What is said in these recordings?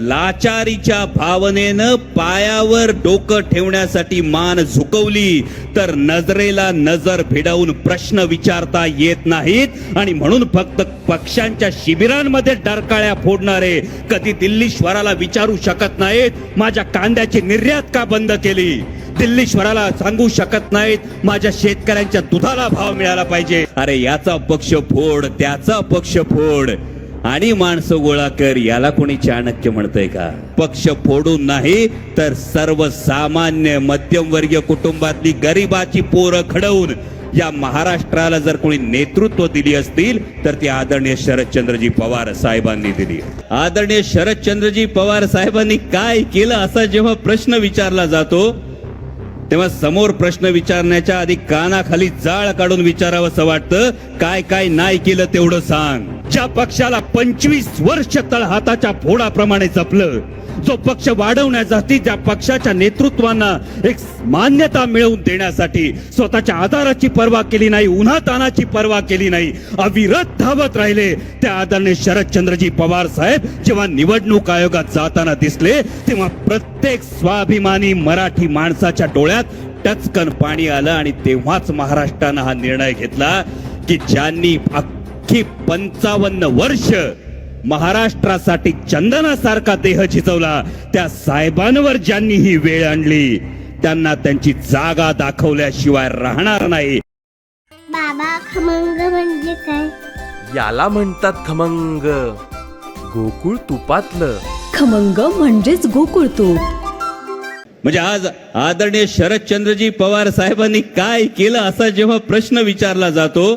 लाचारीच्या भावनेनं पायावर डोकं ठेवण्यासाठी मान झुकवली तर नजरेला नजर भिडवून प्रश्न विचारता येत नाहीत आणि म्हणून फक्त पक्षांच्या शिबिरांमध्ये डरकाळ्या फोडणारे कधी दिल्लीश्वराला विचारू शकत नाहीत माझ्या कांद्याची निर्यात का बंद केली, दिल्लीश्वराला सांगू शकत नाहीत माझ्या शेतकऱ्यांच्या दुधाला भाव मिळाला पाहिजे. अरे याचा पक्ष फोड, त्याचा पक्ष फोड आणि माणसं गोळा कर, याला कोणी चाणक्य म्हणतंय का? पक्ष फोडून नाही तर सर्वसामान्य मध्यमवर्गीय कुटुंबातली गरिबाची पोरं घडवून या महाराष्ट्राला जर कोणी नेतृत्व दिली असतील तर ती आदरणीय शरदचंद्रजी पवार साहेबांनी दिली. आदरणीय शरदचंद्रजी पवार साहेबांनी काय केलं असा जेव्हा प्रश्न विचारला जातो तेव्हा समोर प्रश्न विचारण्याच्या आधी कानाखाली जाळ काढून विचारावं असं वाटतं. काय काय नाही केलं तेवढं सांग. ज्या पक्षाला 25 वर्ष तळहाताच्या फोडाप्रमाणे जपलं, जो पक्ष वाढवण्यासाठी ज्या पक्षाच्या नेतृत्वांना एक मान्यता मिळवून देण्यासाठी स्वतःच्या आधाराची पर्वा केली नाही, उन्हातानाची पर्वा केली नाही, अविरत धावत राहिले त्या आदरणीय शरदचंद्रजी पवार साहेब जेव्हा निवडणूक आयोगात जाताना दिसले तेव्हा प्रत्येक स्वाभिमानी मराठी माणसाच्या डोळ्यात टचकन पाणी आलं आणि तेव्हाच महाराष्ट्रानं हा निर्णय घेतला की ज्यांनी अख्खी 55 वर्ष महाराष्ट्रासाठी चंदनासारखा देह झिजवला त्या साहेबांवर ज्यांनी ही वेळ आणली त्यांना त्यांची जागा दाखवल्याशिवाय राहणार नाही. बाबा खमंग म्हणजे काय? याला म्हणतात खमंग, गोकुळ तुपातलं. खमंग म्हणजेच गोकुळ तूप. म्हणजे आज आदरणीय शरदचंद्रजी पवार साहेबांनी काय केलं असा जेव्हा प्रश्न विचारला जातो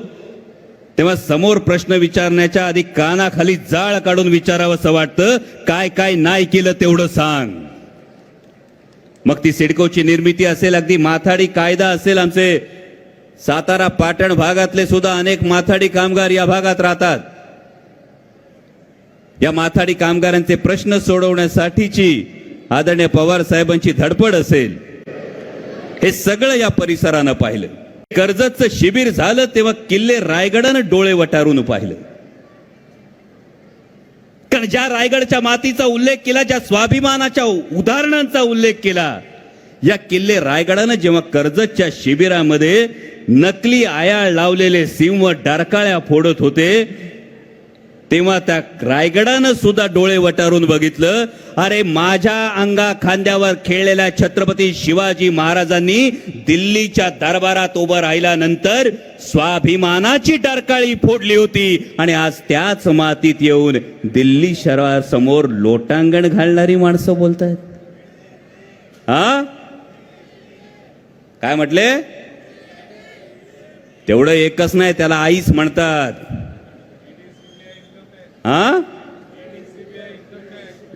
तेव्हा समोर प्रश्न विचारण्याच्या आधी कानाखाली जाळ काढून विचारावं असं वाटतं. काय काय नाही केलं तेवढं सांग. मग ती सिडकोची निर्मिती असेल, अगदी माथाडी कायदा असेल. आमचे सातारा पाटण भागातले सुद्धा अनेक माथाडी कामगार या भागात राहतात. या माथाडी कामगारांचे प्रश्न सोडवण्यासाठीची आदरणीय पवार साहेबांची धडपड असेल, हे सगळं या परिसरानं पाहिलं. कर्जतचं शिबिर झालं तेव्हा किल्ले रायगडानं डोळे वटारून पाहिलं. कारण ज्या रायगडच्या मातीचा उल्लेख केला, ज्या स्वाभिमानाच्या उदाहरणांचा उल्लेख केला, या किल्ले रायगडानं जेव्हा कर्जतच्या शिबिरामध्ये नकली आयाळ लावलेले सिंह डरकाळ्या फोडत होते तेव्हा त्या रायगडानं सुद्धा डोळे वटारून बघितलं. अरे माझ्या अंगा खांद्यावर खेळलेल्या छत्रपती शिवाजी महाराजांनी दिल्लीच्या दरबारात उभं राहिल्यानंतर स्वाभिमानाची डरकाळी फोडली होती आणि आज त्याच मातीत येऊन दिल्ली शहरासमोर लोटांगण घालणारी माणसं बोलतायत. हा काय म्हटले? तेवढं एकच नाही, त्याला आईच म्हणतात. हा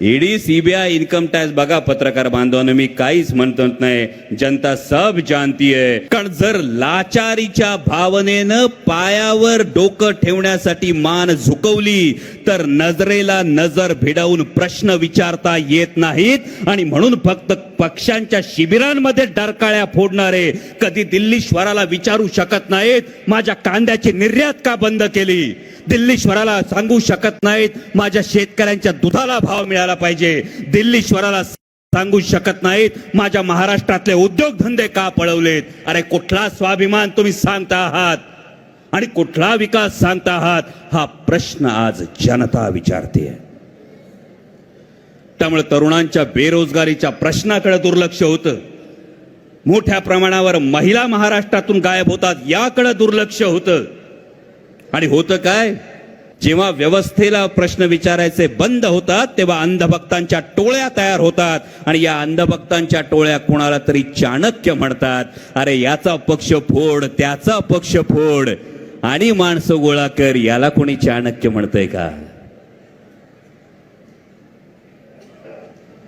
ईडी सीबीआय इन्कम टॅक्स. बघा पत्रकार बांधवांनो, मी काहीच म्हणतो नाही, जनता सब जानती है. कारण जर लाचारीच्या भावनेनं पायावर डोकं ठेवण्यासाठी मान झुकवली तर नजरेला नजर भिडवून प्रश्न विचारता येत नाहीत आणि म्हणून फक्त पक्षांच्या शिबिरांमध्ये डरकाळ्या फोडणारे कधी दिल्लीश्वराला विचारू शकत नाहीत माझ्या कांद्याची निर्यात का बंद केली, दिल्लीश्वराला सांगू शकत नाहीत माझ्या शेतकऱ्यांच्या दुधाला भाव मिळाला पाहिजे, दिल्लीश्वराला सांगू शकत नाहीत माझ्या महाराष्ट्रातले उद्योगधंदे का पळवलेत. अरे कुठला स्वाभिमान तुम्ही सांगता आहात आणि कुठला विकास सांगता आहात, हा प्रश्न आज जनता विचारते. त्यामुळे तरुणांच्या बेरोजगारीच्या प्रश्नाकडे दुर्लक्ष होतं. मोठ्या प्रमाणावर महिला महाराष्ट्रातून गायब होतात, याकडे दुर्लक्ष होतं. आणि होतं काय, जेव्हा व्यवस्थेला प्रश्न विचारायचे बंद होतात तेव्हा अंधभक्तांच्या टोळ्या तयार होतात आणि या अंधभक्तांच्या टोळ्या कोणाला तरी चाणक्य म्हणतात. अरे याचा पक्ष फोड, त्याचा पक्ष फोड आणि माणसं गोळा कर, याला कोणी चाणक्य म्हणतंय का?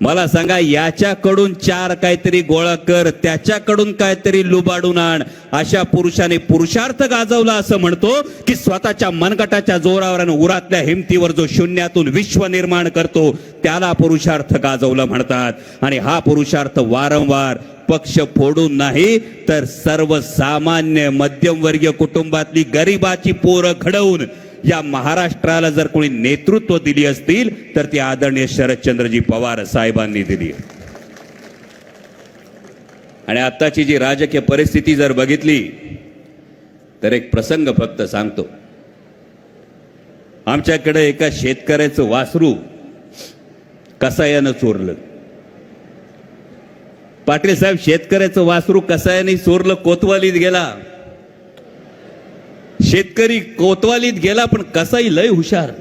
मला सांगा, याच्याकडून 4 काहीतरी गोळा कर, त्याच्याकडून काहीतरी लुबाडून आण, अशा पुरुषाने पुरुषार्थ गाजवला असं म्हणतो की स्वतःच्या मनगटाच्या जोरावर आणि उरातल्या हिमतीवर जो शून्यातून विश्व निर्माण करतो त्याला पुरुषार्थ गाजवलं म्हणतात. आणि हा पुरुषार्थ वारंवार पक्ष फोडून नाही तर सर्वसामान्य मध्यमवर्गीय कुटुंबातली गरिबाची पोरं घडवून या महाराष्ट्राला जर कोणी नेतृत्व दिली असतील तर ती आदरणीय शरदचंद्रजी पवार साहेबांनी दिली. आणि आताची जी राजकीय परिस्थिती जर बघितली तर एक प्रसंग फक्त सांगतो. आमच्याकडे एका शेतकऱ्याचं वासरू कसायानं चोरलं. पाटील साहेब, शेतकऱ्याचं वासरू कसायाने चोरलं, कोतवालीत गेला. शेतकरी कोतवालीत गेला, पण कसाई लय हुशार.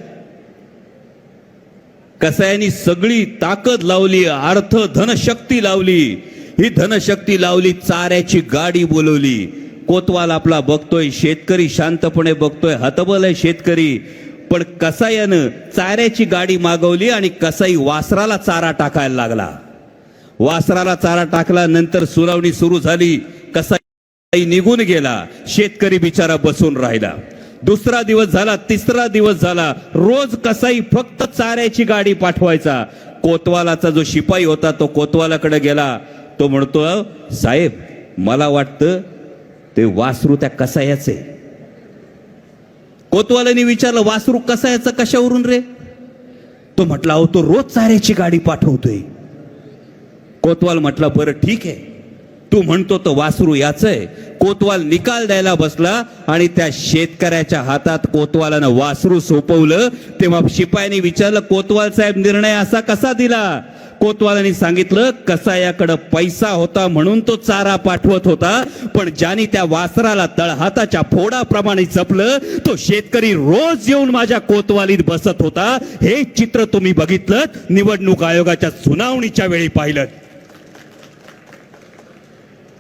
कसायानी सगळी ताकद लावली, अर्थ धनशक्ती लावली. ही धनशक्ती लावली, चाऱ्याची गाडी बोलवली. कोतवाल आपला बघतोय, शेतकरी शांतपणे बघतोय, हतबल आहे शेतकरी. पण कसायानं चाऱ्याची गाडी मागवली आणि कसाई वासराला चारा टाकायला लागला. वासराला चारा टाकला, नंतर सुनावणी सुरू झाली. कसाई निघून गेला, शेतकरी बिचारा बसून राहिला. दुसरा दिवस झाला, तिसरा दिवस झाला, रोज कसाई फक्त चाऱ्याची गाडी पाठवायचा. कोतवालाचा जो शिपाई होता तो कोतवालाकडे गेला. तो म्हणतो, साहेब मला वाटतं ते वासरू त्या कसायाचे. कोतवालाने विचारलं, वासरू कसायाचं कशावरून रे? तो म्हटला, अहो तो रोज चाऱ्याची गाडी पाठवतोय. कोतवाल म्हटला, बरं ठीक आहे, तू म्हणतो तो वासरू याच आहे. कोतवाल निकाल द्यायला बसला आणि त्या शेतकऱ्याच्या हातात कोतवालानं वासरू सोपवलं. तेव्हा शिपायाने विचारलं, कोतवाल साहेब निर्णय असा कसा दिला? कोतवालांनी सांगितलं, कसायाकडे पैसा होता म्हणून तो चारा पाठवत होता, पण ज्याने त्या वासराला तळहाताच्या फोडाप्रमाणे जपलं तो शेतकरी रोज येऊन माझ्या कोतवालीत बसत होता. हे चित्र तुम्ही बघितलं, निवडणूक आयोगाच्या सुनावणीच्या वेळी पाहिलं.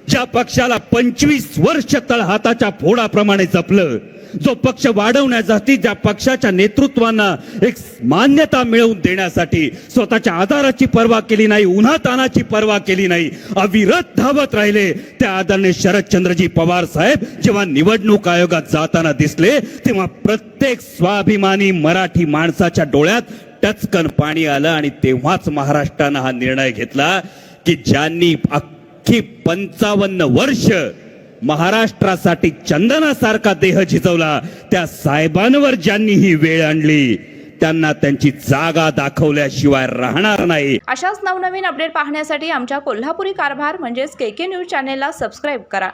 ज्या पक्षाला 25 वर्ष तळहाताच्या फोडाप्रमाणे जपलं, जो पक्ष वाढवण्यासाठी, ज्या पक्षाच्या नेतृत्वांना एक मान्यता मिळवून देण्यासाठी स्वतःच्या आधाराची पर्वा केली नाही, उन्हातानाची पर्वा केली नाही, अविरत धावत राहिले, त्या आदरणीय शरदचंद्रजी पवार साहेब जेव्हा निवडणूक आयोगात जाताना दिसले तेव्हा प्रत्येक स्वाभिमानी मराठी माणसाच्या डोळ्यात टचकन पाणी आलं. आणि तेव्हाच महाराष्ट्रानं हा निर्णय घेतला की ज्यांनी अख्खी 55 वर्ष महाराष्ट्रासाठी चंदनासारखा देह झिजवला, त्या साहेबांवर ज्यांनी ही वेळ आणली त्यांना त्यांची जागा दाखवल्याशिवाय राहणार नाही. अशाच नवनवीन अपडेट पाहण्यासाठी आमच्या कोल्हापुरी कारभार म्हणजेच KK न्यूज चॅनेलला सबस्क्राईब करा.